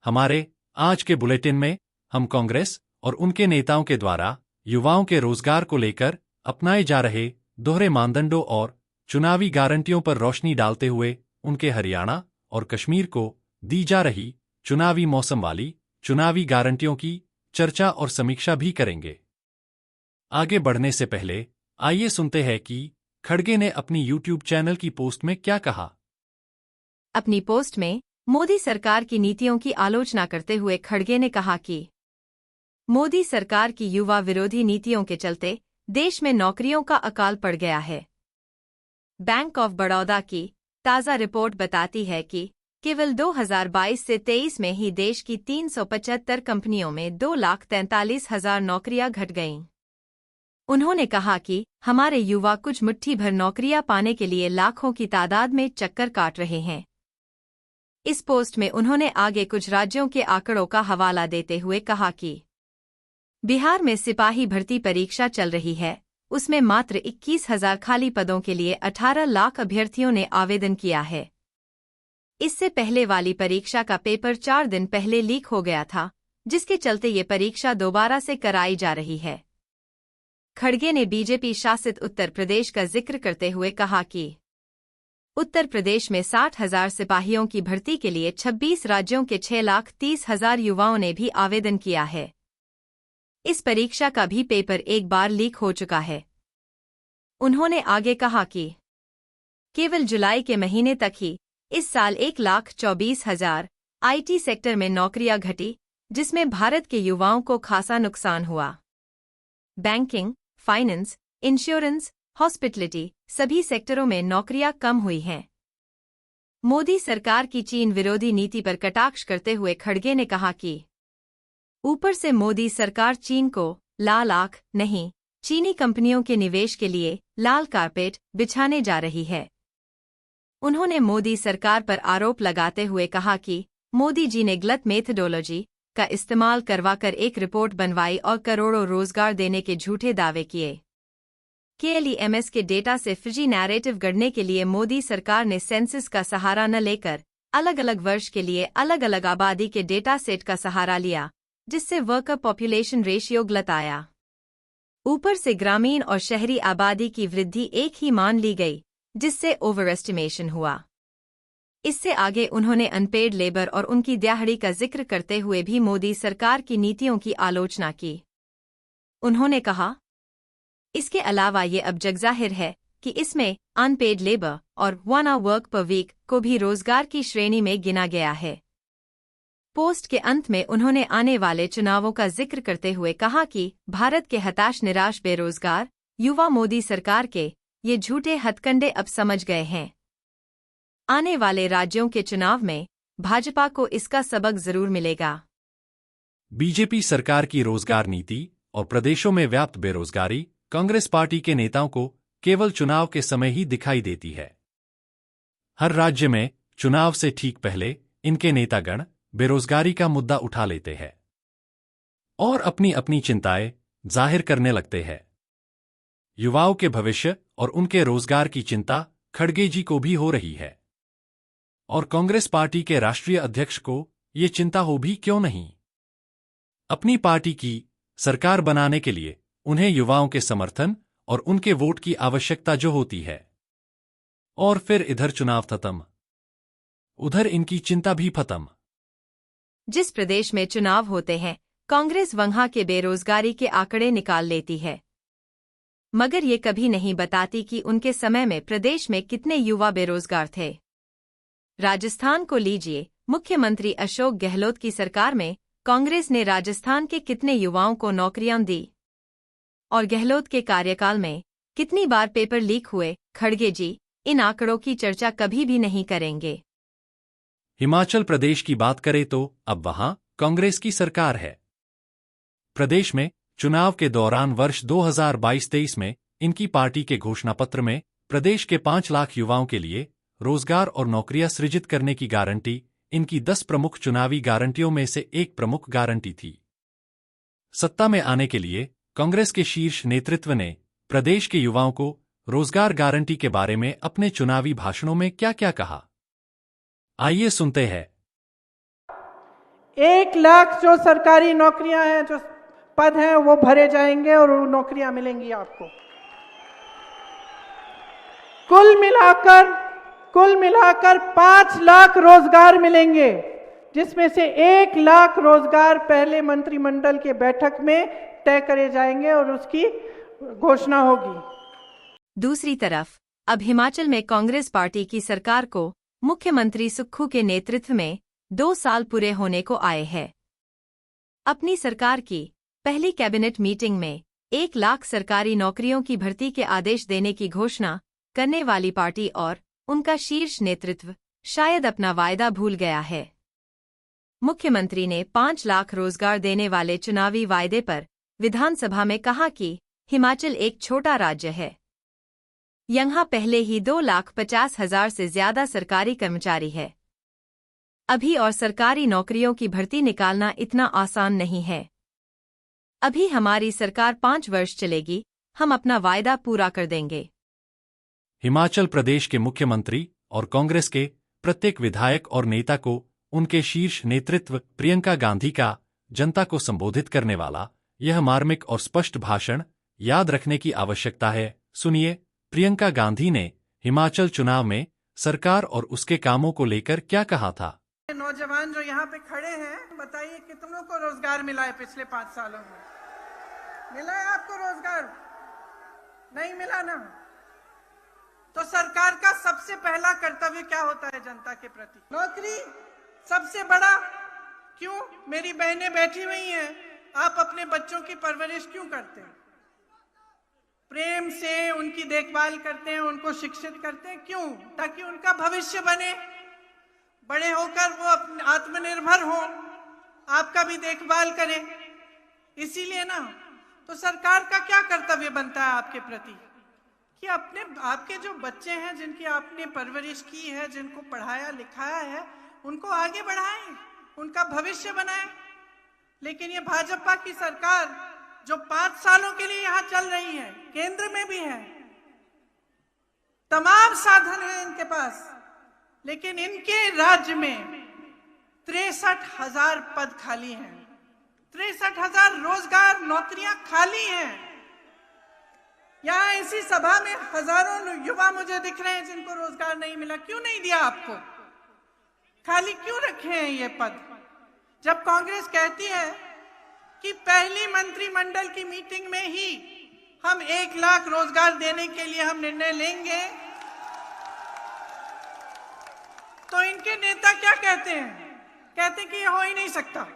हमारे आज के बुलेटिन में हम कांग्रेस और उनके नेताओं के द्वारा युवाओं के रोजगार को लेकर अपनाए जा रहे दोहरे मानदंडों और चुनावी गारंटियों पर रोशनी डालते हुए उनके हरियाणा और कश्मीर को दी जा रही चुनावी मौसम वाली चुनावी गारंटियों की चर्चा और समीक्षा भी करेंगे। आगे बढ़ने से पहले आइए सुनते हैं कि खड़गे ने अपनी यूट्यूब चैनल की पोस्ट में क्या कहा। अपनी पोस्ट में मोदी सरकार की नीतियों की आलोचना करते हुए खड़गे ने कहा कि मोदी सरकार की युवा विरोधी नीतियों के चलते देश में नौकरियों का अकाल पड़ गया है। बैंक ऑफ बड़ौदा की ताज़ा रिपोर्ट बताती है कि केवल 2022 से 23 में ही देश की 375 कंपनियों में 2,43,000 नौकरियां घट गईं। उन्होंने कहा कि हमारे युवा कुछ मुट्ठी भर नौकरियां पाने के लिए लाखों की तादाद में चक्कर काट रहे हैं। इस पोस्ट में उन्होंने आगे कुछ राज्यों के आंकड़ों का हवाला देते हुए कहा कि बिहार में सिपाही भर्ती परीक्षा चल रही है, उसमें मात्र 21,000 खाली पदों के लिए 18 लाख अभ्यर्थियों ने आवेदन किया है। इससे पहले वाली परीक्षा का पेपर 4 दिन पहले लीक हो गया था, जिसके चलते ये परीक्षा दोबारा से कराई जा रही है। खड़गे ने बीजेपी शासित उत्तर प्रदेश का जिक्र करते हुए कहा कि उत्तर प्रदेश में 60,000 सिपाहियों की भर्ती के लिए 26 राज्यों के 6,30,000 युवाओं ने भी आवेदन किया है। इस परीक्षा का भी पेपर एक बार लीक हो चुका है। उन्होंने आगे कहा कि केवल जुलाई के महीने तक ही इस साल 1,24,000 आईटी सेक्टर में नौकरियां घटी, जिसमें भारत के युवाओं को खासा नुकसान हुआ। बैंकिंग, फाइनेंस, इंश्योरेंस, हॉस्पिटलिटी सभी सेक्टरों में नौकरियां कम हुई हैं। मोदी सरकार की चीन विरोधी नीति पर कटाक्ष करते हुए खड़गे ने कहा कि ऊपर से मोदी सरकार चीन को लाल आंख नहीं, चीनी कंपनियों के निवेश के लिए लाल कारपेट बिछाने जा रही है। उन्होंने मोदी सरकार पर आरोप लगाते हुए कहा कि मोदी जी ने गलत मेथडोलॉजी का इस्तेमाल करवाकर एक रिपोर्ट बनवाई और करोड़ों रोजगार देने के झूठे दावे किए। KLEMS के डेटा से फिजी नैरेटिव गढ़ने के लिए मोदी सरकार ने सेंसस का सहारा न लेकर अलग अलग वर्ष के लिए अलग अलग आबादी के डेटा सेट का सहारा लिया, जिससे वर्कर पॉपुलेशन रेशियो गलत आया। ऊपर से ग्रामीण और शहरी आबादी की वृद्धि एक ही मान ली गई, जिससे ओवर एस्टिमेशन हुआ। इससे आगे उन्होंने अनपेड लेबर और उनकी दिहाड़ी का जिक्र करते हुए भी मोदी सरकार की नीतियों की आलोचना की। उन्होंने कहा, इसके अलावा ये अब जगजाहिर है कि इसमें अनपेड लेबर और 1 आवर वर्क पर वीक को भी रोजगार की श्रेणी में गिना गया है। पोस्ट के अंत में उन्होंने आने वाले चुनावों का जिक्र करते हुए कहा कि भारत के हताश निराश बेरोजगार युवा मोदी सरकार के ये झूठे हथकंडे अब समझ गए हैं। आने वाले राज्यों के चुनाव में भाजपा को इसका सबक जरूर मिलेगा। बीजेपी सरकार की रोजगार नीति और प्रदेशों में व्याप्त बेरोजगारी कांग्रेस पार्टी के नेताओं को केवल चुनाव के समय ही दिखाई देती है। हर राज्य में चुनाव से ठीक पहले इनके नेतागण बेरोजगारी का मुद्दा उठा लेते हैं और अपनी अपनी चिंताएं जाहिर करने लगते हैं। युवाओं के भविष्य और उनके रोजगार की चिंता खड़गे जी को भी हो रही है, और कांग्रेस पार्टी के राष्ट्रीय अध्यक्ष को ये चिंता हो भी क्यों नहीं। अपनी पार्टी की सरकार बनाने के लिए उन्हें युवाओं के समर्थन और उनके वोट की आवश्यकता जो होती है, और फिर इधर चुनाव खत्म, उधर इनकी चिंता भी खत्म। जिस प्रदेश में चुनाव होते हैं, कांग्रेस वहां के बेरोजगारी के आंकड़े निकाल लेती है, मगर ये कभी नहीं बताती कि उनके समय में प्रदेश में कितने युवा बेरोजगार थे। राजस्थान को लीजिए, मुख्यमंत्री अशोक गहलोत की सरकार में कांग्रेस ने राजस्थान के कितने युवाओं को नौकरियां दी, और गहलोत के कार्यकाल में कितनी बार पेपर लीक हुए। खड़गे जी इन आंकड़ों की चर्चा कभी भी नहीं करेंगे। हिमाचल प्रदेश की बात करें तो अब वहां कांग्रेस की सरकार है। प्रदेश में चुनाव के दौरान वर्ष 2022-23 में इनकी पार्टी के घोषणापत्र में प्रदेश के 5 लाख युवाओं के लिए रोजगार और नौकरियां सृजित करने की गारंटी इनकी 10 प्रमुख चुनावी गारंटियों में से एक प्रमुख गारंटी थी। सत्ता में आने के लिए कांग्रेस के शीर्ष नेतृत्व ने प्रदेश के युवाओं को रोजगार गारंटी के बारे में अपने चुनावी भाषणों में क्या क्या कहा, आइए सुनते हैं। 1 लाख जो सरकारी नौकरियां हैं, जो पद हैं, वो भरे जाएंगे और वो नौकरियां मिलेंगी आपको। कुल मिलाकर 5 लाख रोजगार मिलेंगे, जिसमें से 1 लाख रोजगार पहले मंत्रिमंडल के बैठक में तय करे जाएंगे और उसकी घोषणा होगी। दूसरी तरफ अब हिमाचल में कांग्रेस पार्टी की सरकार को मुख्यमंत्री सुक्खू के नेतृत्व में 2 साल पूरे होने को आए हैं। अपनी सरकार की पहली कैबिनेट मीटिंग में 1 लाख सरकारी नौकरियों की भर्ती के आदेश देने की घोषणा करने वाली पार्टी और उनका शीर्ष नेतृत्व शायद अपना वायदा भूल गया है। मुख्यमंत्री ने 5 लाख रोजगार देने वाले चुनावी वायदे पर विधानसभा में कहा कि हिमाचल एक छोटा राज्य है। यहां पहले ही 2,50,000 से ज्यादा सरकारी कर्मचारी है। अभी और सरकारी नौकरियों की भर्ती निकालना इतना आसान नहीं है। अभी हमारी सरकार 5 वर्ष चलेगी, हम अपना वायदा पूरा कर देंगे। हिमाचल प्रदेश के मुख्यमंत्री और कांग्रेस के प्रत्येक विधायक और नेता को उनके शीर्ष नेतृत्व प्रियंका गांधी का जनता को संबोधित करने वाला यह मार्मिक और स्पष्ट भाषण याद रखने की आवश्यकता है। सुनिए, प्रियंका गांधी ने हिमाचल चुनाव में सरकार और उसके कामों को लेकर क्या कहा था। नौजवान जो यहाँ पे खड़े हैं, बताइए कितनों को रोजगार मिला है पिछले 5 सालों में? मिला है आपको रोजगार? नहीं मिला ना। तो सरकार का सबसे पहला कर्तव्य क्या होता है जनता के प्रति? नौकरी सबसे बड़ा। क्यों? मेरी बहनें बैठी हुई हैं, आप अपने बच्चों की परवरिश क्यों करते हैं? प्रेम से उनकी देखभाल करते हैं, उनको शिक्षित करते हैं। क्यों? ताकि उनका भविष्य बने, बड़े होकर वो आत्मनिर्भर हो, आपका भी देखभाल करें। इसीलिए ना, तो सरकार का क्या कर्तव्य बनता है आपके प्रति कि आपके जो बच्चे हैं, जिनकी आपने परवरिश की है, जिनको पढ़ाया लिखाया है, उनको आगे बढ़ाएं, उनका भविष्य बनाएं। लेकिन ये भाजपा की सरकार जो 5 सालों के लिए यहां चल रही है, केंद्र में भी है, तमाम साधन है इनके पास, लेकिन इनके राज्य में 63,000 पद खाली हैं, 63,000 रोजगार नौकरियां खाली हैं। यहां इसी सभा में हजारों युवा मुझे दिख रहे हैं जिनको रोजगार नहीं मिला। क्यों नहीं दिया आपको? खाली क्यों रखे हैं ये पद? जब कांग्रेस कहती है कि पहली मंत्रिमंडल की मीटिंग में ही हम 1 लाख रोजगार देने के लिए हम निर्णय लेंगे, तो इनके नेता क्या कहते हैं? कहते हैं कि यह हो ही नहीं सकता।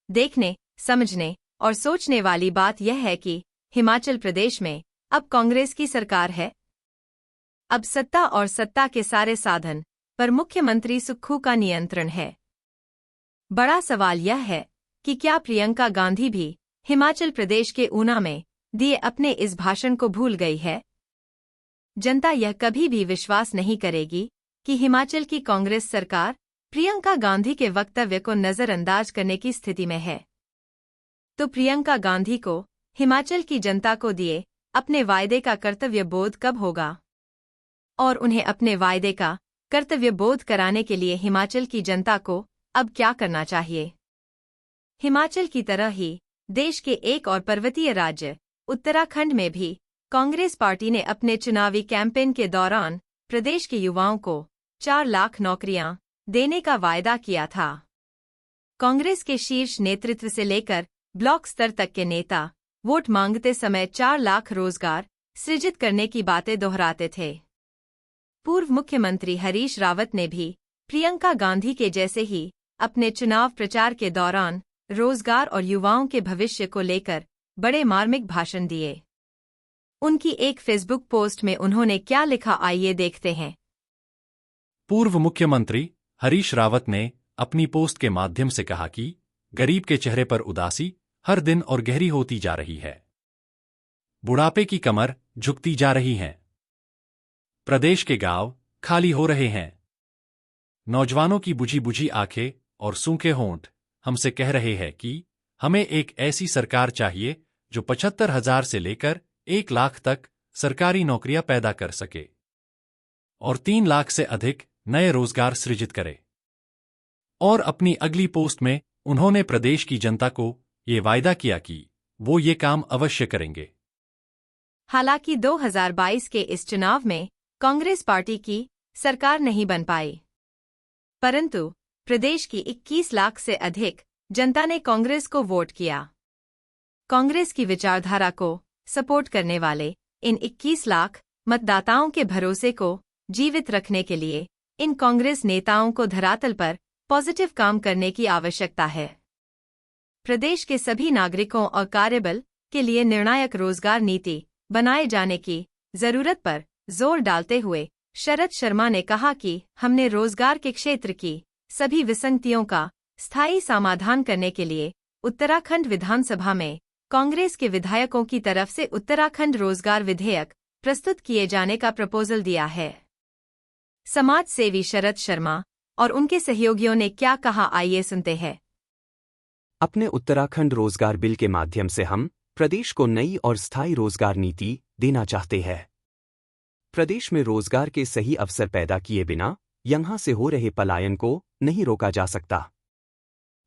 देखने, समझने और सोचने वाली बात यह है कि हिमाचल प्रदेश में अब कांग्रेस की सरकार है। अब सत्ता और सत्ता के सारे साधन पर मुख्यमंत्री सुक्खू का नियंत्रण है। बड़ा सवाल यह है कि क्या प्रियंका गांधी भी हिमाचल प्रदेश के ऊना में दिए अपने इस भाषण को भूल गई है? जनता यह कभी भी विश्वास नहीं करेगी कि हिमाचल की कांग्रेस सरकार प्रियंका गांधी के वक्तव्य को नजरअंदाज करने की स्थिति में है। तो प्रियंका गांधी को हिमाचल की जनता को दिए अपने वायदे का कर्तव्य बोध कब होगा? और उन्हें अपने वायदे का कर्तव्य बोध कराने के लिए हिमाचल की जनता को अब क्या करना चाहिए? हिमाचल की तरह ही देश के एक और पर्वतीय राज्य उत्तराखंड में भी कांग्रेस पार्टी ने अपने चुनावी कैंपेन के दौरान प्रदेश के युवाओं को 4 लाख नौकरियां देने का वायदा किया था। कांग्रेस के शीर्ष नेतृत्व से लेकर ब्लॉक स्तर तक के नेता वोट मांगते समय 4 लाख रोजगार सृजित करने की बातें दोहराते थे। पूर्व मुख्यमंत्री हरीश रावत ने भी प्रियंका गांधी के जैसे ही अपने चुनाव प्रचार के दौरान रोजगार और युवाओं के भविष्य को लेकर बड़े मार्मिक भाषण दिए। उनकी एक फेसबुक पोस्ट में उन्होंने क्या लिखा, आइए देखते हैं। पूर्व मुख्यमंत्री हरीश रावत ने अपनी पोस्ट के माध्यम से कहा कि गरीब के चेहरे पर उदासी हर दिन और गहरी होती जा रही है। बुढ़ापे की कमर झुकती जा रही है। प्रदेश के गांव खाली हो रहे हैं। नौजवानों की बुझी बुझी आंखें और सूखे होंठ हमसे कह रहे हैं कि हमें एक ऐसी सरकार चाहिए जो 75,000 से लेकर 1 लाख तक सरकारी नौकरियां पैदा कर सके और 3 लाख से अधिक नए रोजगार सृजित करे। और अपनी अगली पोस्ट में उन्होंने प्रदेश की जनता को ये वायदा किया कि वो ये काम अवश्य करेंगे। हालांकि 2022 के इस चुनाव में कांग्रेस पार्टी की सरकार नहीं बन पाई, परंतु प्रदेश की 21 लाख से अधिक जनता ने कांग्रेस को वोट किया। कांग्रेस की विचारधारा को सपोर्ट करने वाले इन 21 लाख मतदाताओं के भरोसे को जीवित रखने के लिए इन कांग्रेस नेताओं को धरातल पर पॉजिटिव काम करने की आवश्यकता है। प्रदेश के सभी नागरिकों और कार्यबल के लिए निर्णायक रोजगार नीति बनाए जाने की जरूरत पर जोर डालते हुए शरद शर्मा ने कहा कि हमने रोजगार के क्षेत्र की सभी विसंगतियों का स्थायी समाधान करने के लिए उत्तराखंड विधानसभा में कांग्रेस के विधायकों की तरफ से उत्तराखंड रोजगार विधेयक प्रस्तुत किए जाने का प्रपोजल दिया है। समाज सेवी शरद शर्मा और उनके सहयोगियों ने क्या कहा, आइए सुनते हैं। अपने उत्तराखंड रोजगार बिल के माध्यम से हम प्रदेश को नई और स्थायी रोजगार नीति देना चाहते हैं। प्रदेश में रोजगार के सही अवसर पैदा किए बिना यहां से हो रहे पलायन को नहीं रोका जा सकता।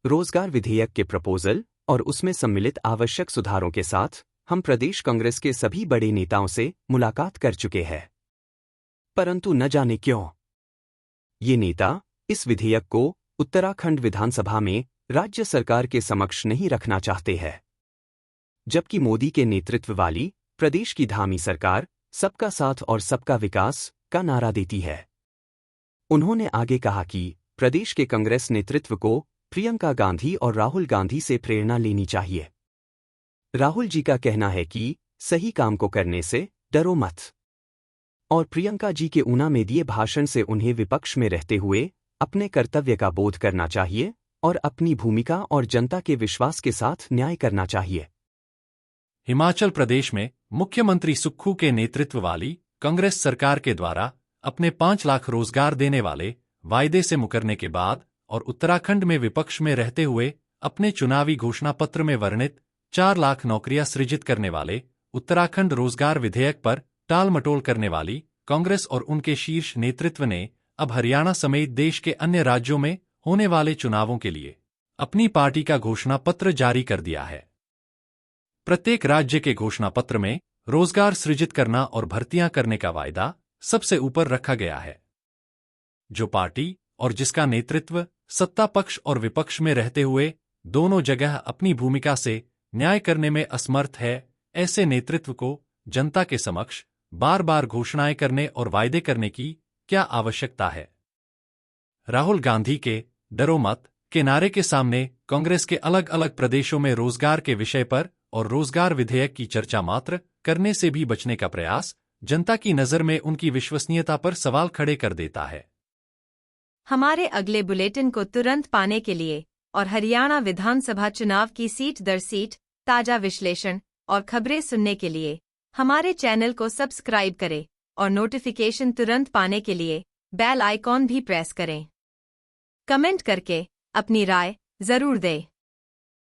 रोजगार विधेयक के प्रपोजल और उसमें सम्मिलित आवश्यक सुधारों के साथ हम प्रदेश कांग्रेस के सभी बड़े नेताओं से मुलाकात कर चुके हैं, परंतु न जाने क्यों ये नेता इस विधेयक को उत्तराखंड विधानसभा में राज्य सरकार के समक्ष नहीं रखना चाहते हैं, जबकि मोदी के नेतृत्व वाली प्रदेश की धामी सरकार सबका साथ और सबका विकास का नारा देती है। उन्होंने आगे कहा कि प्रदेश के कांग्रेस नेतृत्व को प्रियंका गांधी और राहुल गांधी से प्रेरणा लेनी चाहिए। राहुल जी का कहना है कि सही काम को करने से डरो मत, और प्रियंका जी के ऊना में दिए भाषण से उन्हें विपक्ष में रहते हुए अपने कर्तव्य का बोध करना चाहिए और अपनी भूमिका और जनता के विश्वास के साथ न्याय करना चाहिए। हिमाचल प्रदेश में मुख्यमंत्री सुक्खू के नेतृत्व वाली कांग्रेस सरकार के द्वारा अपने 5 लाख रोजगार देने वाले वायदे से मुकरने के बाद और उत्तराखंड में विपक्ष में रहते हुए अपने चुनावी घोषणा पत्र में वर्णित 4 लाख नौकरियां सृजित करने वाले उत्तराखंड रोजगार विधेयक पर टाल मटोल करने वाली कांग्रेस और उनके शीर्ष नेतृत्व ने अब हरियाणा समेत देश के अन्य राज्यों में होने वाले चुनावों के लिए अपनी पार्टी का घोषणा पत्र जारी कर दिया है। प्रत्येक राज्य के घोषणा पत्र में रोजगार सृजित करना और भर्तियां करने का वायदा सबसे ऊपर रखा गया है। जो पार्टी और जिसका नेतृत्व सत्ता पक्ष और विपक्ष में रहते हुए दोनों जगह अपनी भूमिका से न्याय करने में असमर्थ है, ऐसे नेतृत्व को जनता के समक्ष बार बार घोषणाएं करने और वायदे करने की क्या आवश्यकता है। राहुल गांधी के डरो मत के नारे के सामने कांग्रेस के अलग अलग प्रदेशों में रोजगार के विषय पर और रोजगार विधेयक की चर्चा मात्र करने से भी बचने का प्रयास जनता की नजर में उनकी विश्वसनीयता पर सवाल खड़े कर देता है। हमारे अगले बुलेटिन को तुरंत पाने के लिए और हरियाणा विधानसभा चुनाव की सीट दर सीट ताजा विश्लेषण और खबरें सुनने के लिए हमारे चैनल को सब्सक्राइब करें और नोटिफिकेशन तुरंत पाने के लिए बेल आइकॉन भी प्रेस करें। कमेंट करके अपनी राय जरूर दें।